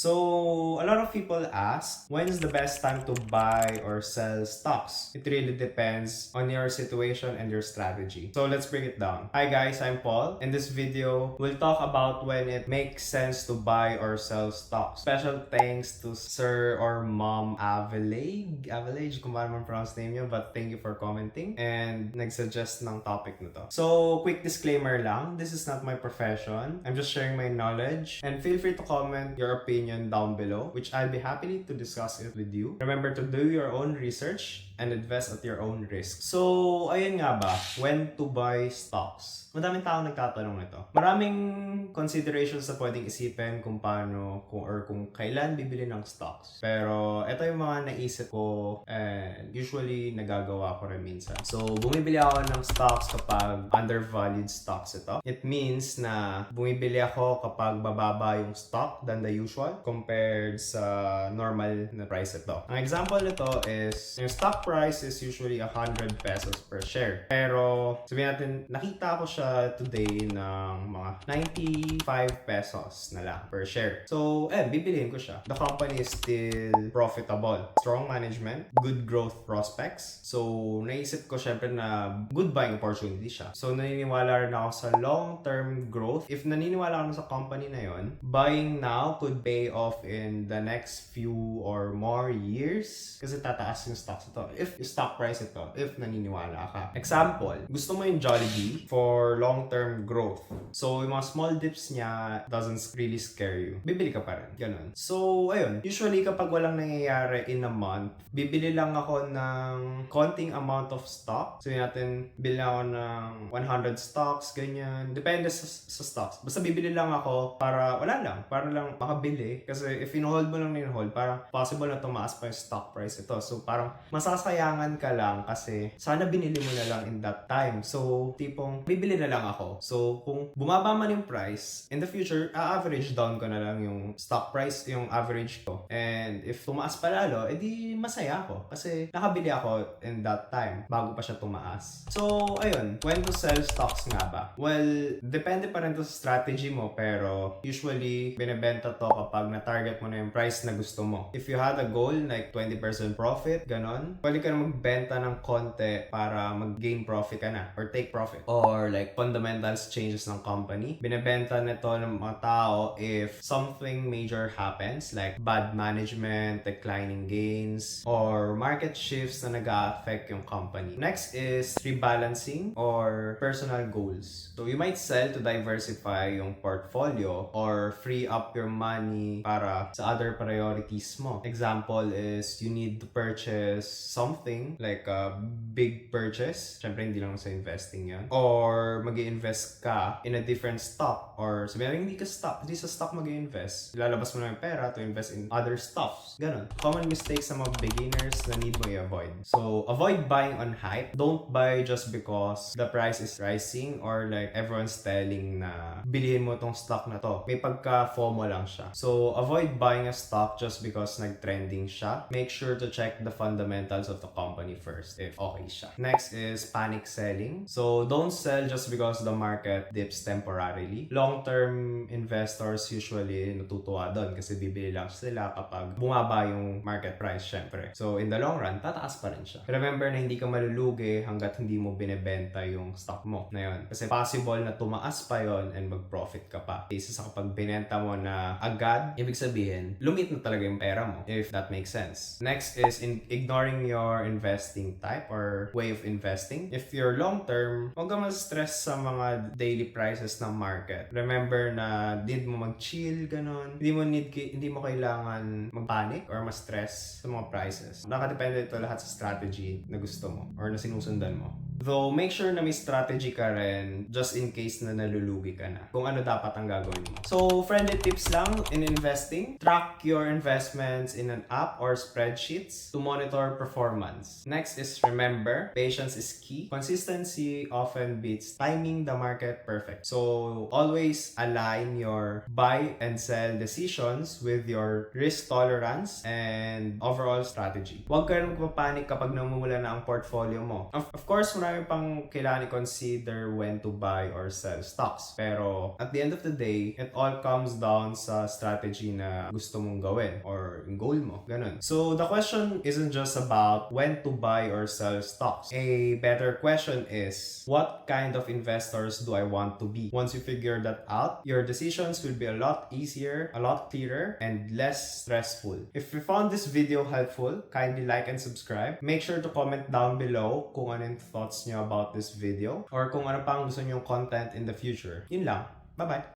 So, a lot of people ask, when is the best time to buy or sell stocks? It really depends on your situation and your strategy. So, let's break it down. Hi guys, I'm Paul. In this video, we'll talk about when it makes sense to buy or sell stocks. Special thanks to Sir or Mom Avalage, kung paano man pronounce name yun, but thank you for commenting and nag-suggest ng topic na to. So, quick disclaimer lang, this is not my profession. I'm just sharing my knowledge, and feel free to comment your opinion down below, which I'll be happy to discuss it with you. Remember to do your own research and invest at your own risk. So, ayun nga ba, when to buy stocks? Madaming tao nagtatanong nito. Maraming considerations na pwedeng isipin kung paano kung kailan bibili ng stocks. Pero ito yung mga naisip ko and usually nagagawa ko rin minsan. So, bumibili ako ng stocks kapag undervalued stocks ito. It means na bumibili ako kapag bababa yung stock than the usual compared sa normal na price ito. Ang example nito is yung stock price is usually 100 pesos per share. Pero sabihin natin, nakita ko siya today ng mga 95 pesos na lang per share. So, bibiliin ko siya. The company is still profitable. Strong management, good growth prospects. So, naisip ko syempre na good buying opportunity siya. So, naniniwala rin ako sa long-term growth. If naniniwala ka sa company na yon, buying now could pay off in the next few or more years kasi tataas yung stocks ito. If stock price ito, if naniniwala ka. Example, gusto mo yung Jollibee for long-term growth. So, yung mga small dips niya doesn't really scare you. Bibili ka pa rin. Ganun. So, ayun. Usually, kapag walang nangyayari in a month, bibili lang ako ng konting amount of stock. So, natin, bili ako ng 100 stocks, ganyan. Depende sa stocks. Basta bibili lang ako para, wala lang. Para lang makabili. Kasi if in-hold mo lang in-hold, parang possible na tumaas pa yung stock price ito. So, parang masasayangan ka lang kasi sana binili mo na lang in that time. So, tipong, bibili na lang ako. So, kung bumaba man yung price, in the future, average down ko na lang yung stock price, yung average ko. And if tumaas pa lalo, edi masaya ako. Kasi nakabili ako in that time, bago pa siya tumaas. So, ayun, when to sell stocks nga ba? Well, depende pa rin to sa strategy mo, pero usually, binibenta to kapag na-target mo na yung price na gusto mo. If you had a goal, like 20% profit, ganon, pwede ka na magbenta ng konti para mag-gain profit ka na, or take profit. Or like, fundamentals changes ng company. Binibenta nito ng mga tao if something major happens, like bad management, declining gains, or market shifts na nag-a-affect yung company. Next is rebalancing or personal goals. So, you might sell to diversify yung portfolio or free up your money para sa other priorities mo. Example is you need to purchase something like a big purchase. Syempre, hindi lang sa investing yan. Or mag-i-invest ka in a different stock, or sabihin hindi sa stock mag-i-invest. Ilalabas mo na yung pera to invest in other stuffs. Ganon. Common mistakes sa mga beginners na need mo i-avoid. So, avoid buying on hype. Don't buy just because the price is rising or like everyone's telling na bilhin mo tong stock na to. May pagka-FOMO lang siya. So, avoid buying a stock just because nag-trending siya. Make sure to check the fundamentals of the company first if okay siya. Next is panic selling. So, don't sell just because the market dips temporarily. Long-term investors usually natutuwa doon kasi bibili lang sila kapag bumaba yung market price, syempre. So, in the long run, tataas pa rin siya. Remember na hindi ka malulugi hanggat hindi mo binebenta yung stock mo na yun. Kasi possible na tumaas pa yon and mag-profit ka pa. Kasi sa kapag binenta mo na agad, ibig sabihin, lumit na talaga yung pera mo, if that makes sense. Next is ignoring your investing type or way of investing. If you're long-term, huwag ka ma-stress sa mga daily prices ng market. Remember na need mo mag-chill, ganon. Hindi mo kailangan mag-panic or ma-stress sa mga prices. Nakadepende ito lahat sa strategy na gusto mo or na sinusundan mo. Though, make sure na may strategy ka rin just in case na nalulugi ka na. Kung ano dapat ang gagawin mo. So, friendly tips lang in investing. Track your investments in an app or spreadsheets to monitor performance. Next is remember, patience is key. Consistency often beats timing the market perfect. So, always align your buy and sell decisions with your risk tolerance and overall strategy. Huwag ka rin magpapanik kapag namumula na ang portfolio mo. Of course, marami pang kailangan i-consider when to buy or sell stocks. Pero at the end of the day, it all comes down sa strategy na gusto mong gawin or yung goal mo. Ganun. So the question isn't just about when to buy or sell stocks. A better question is, what kind of investors do I want to be? Once you figure that out, your decisions will be a lot easier, a lot clearer, and less stressful. If you found this video helpful, kindly like and subscribe. Make sure to comment down below kung ano yung thoughts nyo about this video or kung ano pang gusto nyong content in the future. Yun lang. Bye-bye!